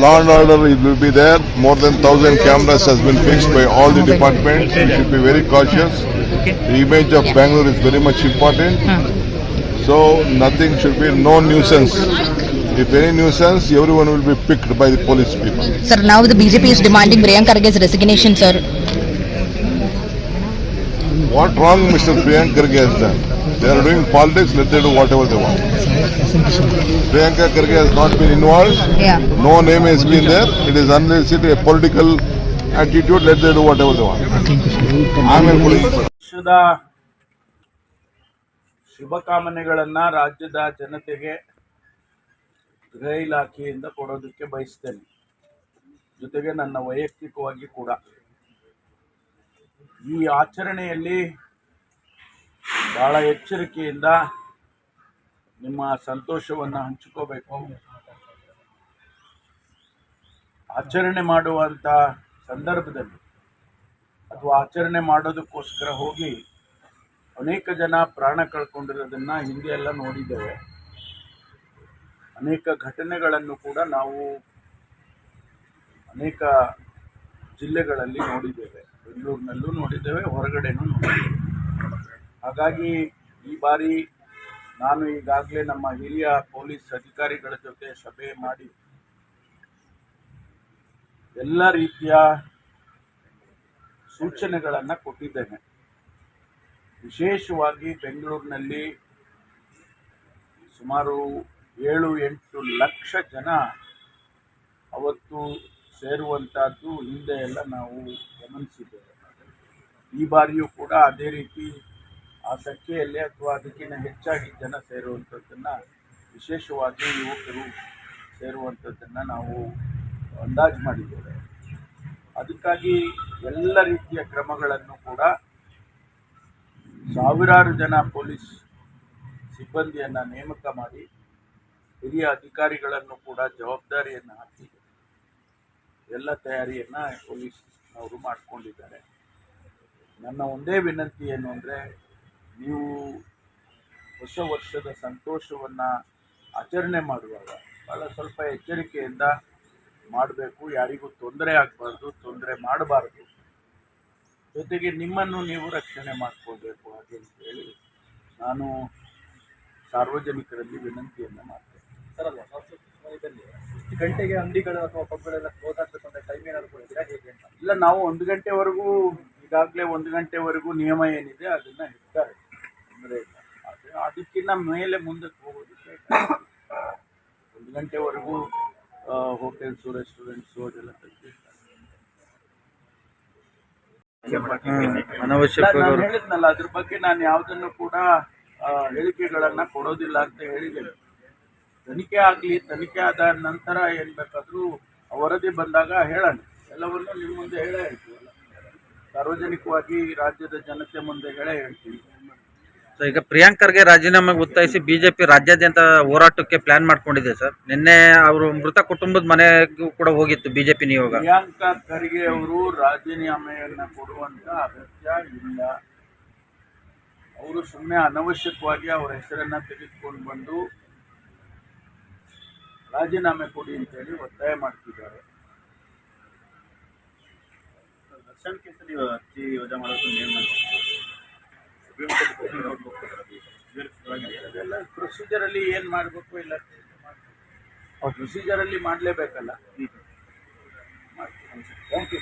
law and order it will be there. More than 1,000 cameras has been fixed by all the departments. We should be very cautious. The image of Bangalore is very much important. So nothing should be no nuisance. If any nuisance, everyone will be picked by the police people. Sir, now the BJP is demanding Priyank Kharge's resignation, sir. What wrong Mr. Priyank Kharge has done? They are doing politics, let them do whatever they want. Priyanka Kharge has not been involved. Yeah. No name has been there. It is unless it a political attitude, let them do whatever they want. I am a police. ಪಕ್ಷದ ಶುಭಕಾಮನೆಗಳನ್ನು ರಾಜ್ಯದ ಜನತೆಗೆ ಗೃಹ ಇಲಾಖೆಯಿಂದ ಕೊಡೋದಕ್ಕೆ ಬಯಸ್ತೇನೆ. ಜೊತೆಗೆ ನನ್ನ ವೈಯಕ್ತಿಕವಾಗಿ ಕೂಡ ಈ ಆಚರಣೆಯಲ್ಲಿ ಬಹಳ ಎಚ್ಚರಿಕೆಯಿಂದ ನಿಮ್ಮ ಸಂತೋಷವನ್ನು ಹಂಚಿಕೋಬೇಕು. ಆಚರಣೆ ಮಾಡುವಂಥ ಸಂದರ್ಭದಲ್ಲಿ ಅಥವಾ ಆಚರಣೆ ಮಾಡೋದಕ್ಕೋಸ್ಕರ ಹೋಗಿ ಅನೇಕ ಜನ ಪ್ರಾಣ ಕಳ್ಕೊಂಡಿರೋದನ್ನು ಹಿಂದೆ ಎಲ್ಲ ನೋಡಿದ್ದೇವೆ. ಅನೇಕ ಘಟನೆಗಳನ್ನು ಕೂಡ ನಾವು ಅನೇಕ ಜಿಲ್ಲೆಗಳಲ್ಲಿ ನೋಡಿದ್ದೇವೆ. ಬೆಂಗಳೂರಿನಲ್ಲೂ ನೋಡಿದ್ದೇವೆ, ಹೊರಗಡೆನೂ ನೋಡಿದ್ದೇವೆ. ಹಾಗಾಗಿ ಈ ಬಾರಿ ನಾನು ಈಗಾಗಲೇ ನಮ್ಮ ಹಿರಿಯ ಪೊಲೀಸ್ ಅಧಿಕಾರಿಗಳ ಜೊತೆ ಸಭೆ ಮಾಡಿ ಎಲ್ಲ ರೀತಿಯ ಸೂಚನೆಗಳನ್ನು ಕೊಟ್ಟಿದ್ದೇನೆ. ವಿಶೇಷವಾಗಿ ಬೆಂಗಳೂರಿನಲ್ಲಿ ಸುಮಾರು 7-8 ಲಕ್ಷ ಜನ ಅವತ್ತು ಸೇರುವಂಥದ್ದು ಹಿಂದೆ ಎಲ್ಲ ನಾವು ಗಮನಿಸಿದ್ದೇವೆ. ಈ ಬಾರಿಯೂ ಕೂಡ ಅದೇ ರೀತಿ ಆ ಸಂಖ್ಯೆಯಲ್ಲಿ ಅಥವಾ ಅದಕ್ಕಿಂತ ಹೆಚ್ಚಾಗಿ ಜನ ಸೇರುವಂಥದ್ದನ್ನು, ವಿಶೇಷವಾಗಿ ಯುವಕರು ಸೇರುವಂಥದ್ದನ್ನು ನಾವು ಅಂದಾಜು ಮಾಡಿದ್ದೇವೆ. ಅದಕ್ಕಾಗಿ ಎಲ್ಲ ರೀತಿಯ ಕ್ರಮಗಳನ್ನು ಕೂಡ ಸಾವಿರಾರು ಜನ ಪೊಲೀಸ್ ಸಿಬ್ಬಂದಿಯನ್ನು ನೇಮಕ ಮಾಡಿ ಹಿರಿಯ ಅಧಿಕಾರಿಗಳನ್ನು ಕೂಡ ಜವಾಬ್ದಾರಿಯನ್ನು ಹಾಕಿ ಎಲ್ಲ ತಯಾರಿಯನ್ನು ಪೊಲೀಸ್ನವರು ಮಾಡಿಕೊಂಡಿದ್ದಾರೆ. ನನ್ನ ಒಂದೇ ವಿನಂತಿ ಏನು ಅಂದರೆ, ನೀವು ಹೊಸ ವರ್ಷದ ಸಂತೋಷವನ್ನು ಆಚರಣೆ ಮಾಡುವಾಗ ಭಾಳ ಸ್ವಲ್ಪ ಎಚ್ಚರಿಕೆಯಿಂದ ಮಾಡಬೇಕು. ಯಾರಿಗೂ ತೊಂದರೆ ಆಗಬಾರ್ದು, ತೊಂದರೆ ಮಾಡಬಾರ್ದು. ಜೊತೆಗೆ ನಿಮ್ಮನ್ನು ನೀವು ರಕ್ಷಣೆ ಮಾಡ್ಕೊಳ್ಬೇಕು. ಹಾಗೆ ಅಂತೇಳಿ ನಾನು ಸಾರ್ವಜನಿಕರಲ್ಲಿ ವಿನಂತಿಯನ್ನು ಮಾಡ್ತೇನೆ. ಸರ್, ಅಲ್ಲ ಸಮಯದಲ್ಲಿ ಎಷ್ಟು ಗಂಟೆಗೆ ಅಂಗಡಿಗಳು ಅಥವಾ ಪಬ್ಗಳೆಲ್ಲ ಕ್ಲೋಸ್ ಆಗಬೇಕು ಅಂತ ಟೈಮ್ ಏನಾದ್ರು ಕೊಡ್ತೀರಾ ಹೇಗೆ ಅಂತ? ಇಲ್ಲ, ನಾವು 1 ಗಂಟೆವರೆಗೂ ಈಗಾಗಲೇ 1 ಗಂಟೆವರೆಗೂ ನಿಯಮ ಏನಿದೆ ಅದನ್ನು ಇರ್ತಾರೆ. ಅಂದರೆ ಅದಕ್ಕಿಂತ ಮೇಲೆ ಮುಂದಕ್ಕೆ ಹೋಗೋದಕ್ಕೆ 1 ಗಂಟೆವರೆಗೂ ಹೋಟೆಲ್ಸು, ರೆಸ್ಟೋರೆಂಟ್ಸು ಅದೆಲ್ಲ ತೆಗೆದಿರ್ತಾರೆ. ನಾನು ಹೇಳಿದ್ನಲ್ಲ, ಅದ್ರ ಬಗ್ಗೆ ನಾನು ಯಾವುದನ್ನು ಕೂಡ ಹೇಳಿಕೆಗಳನ್ನು ಕೊಡೋದಿಲ್ಲ ಅಂತ ಹೇಳಿದ್ದೇನೆ. ತನಿಖೆ ಆಗಲಿ, ತನಿಖೆ ಆದ ನಂತರ ಏನು ಬೇಕಾದರೂ ವರದಿ ಬಂದಾಗ ಹೇಳೋಣ. ಎಲ್ಲವನ್ನು ನಿಮ್ಮ ಮುಂದೆ ಹೇಳೇ ಹೇಳ್ತೀವಲ್ಲ, ಸಾರ್ವಜನಿಕವಾಗಿ ರಾಜ್ಯದ ಜನತೆ ಮುಂದೆ ಹೇಳೇ ಹೇಳ್ತೀವಿ. ಸೊ ಈಗ ಪ್ರಿಯಾಂಕ್ ಖರ್ಗೆ ರಾಜೀನಾಮೆಗೆ ಒತ್ತಾಯಿಸಿ ಬಿಜೆಪಿ ರಾಜ್ಯಾದ್ಯಂತ ಹೋರಾಟಕ್ಕೆ ಪ್ಲಾನ್ ಮಾಡ್ಕೊಂಡಿದೆ ಸರ್. ನಿನ್ನೆ ಅವರು ಮೃತ ಕುಟುಂಬದ ಮನೆಗೂ ಕೂಡ ಹೋಗಿತ್ತು ಬಿಜೆಪಿ ನಿಯೋಗ. ಪ್ರಿಯಾಂಕ ಖರ್ಗೆ ಅವರು ರಾಜೀನಾಮೆಯನ್ನು ಕೊಡುವಂಥ ಅಗತ್ಯ ಇಲ್ಲ. ಅವರು ಸುಮ್ಮನೆ ಅನವಶ್ಯಕವಾಗಿ ಅವರ ಹೆಸರನ್ನು ತೆಗೆದುಕೊಂಡು ಬಂದು ರಾಜೀನಾಮೆ ಕೊಡಿ ಅಂತೇಳಿ ಒತ್ತಾಯ ಮಾಡ್ತಿದ್ದಾರೆ. ದರ್ಶನ್ ಕೇಸಲ್ಲಿ ಅರ್ಜಿ ವಜಾ ಮಾಡೋದು ಅದೆಲ್ಲ ಪ್ರೊಸೀಜರಲ್ಲಿ ಏನು ಮಾಡಬೇಕು ಇಲ್ಲ ಪ್ರೊಸೀಜರಲ್ಲಿ ಮಾಡಲೇಬೇಕಲ್ಲ. Thank you.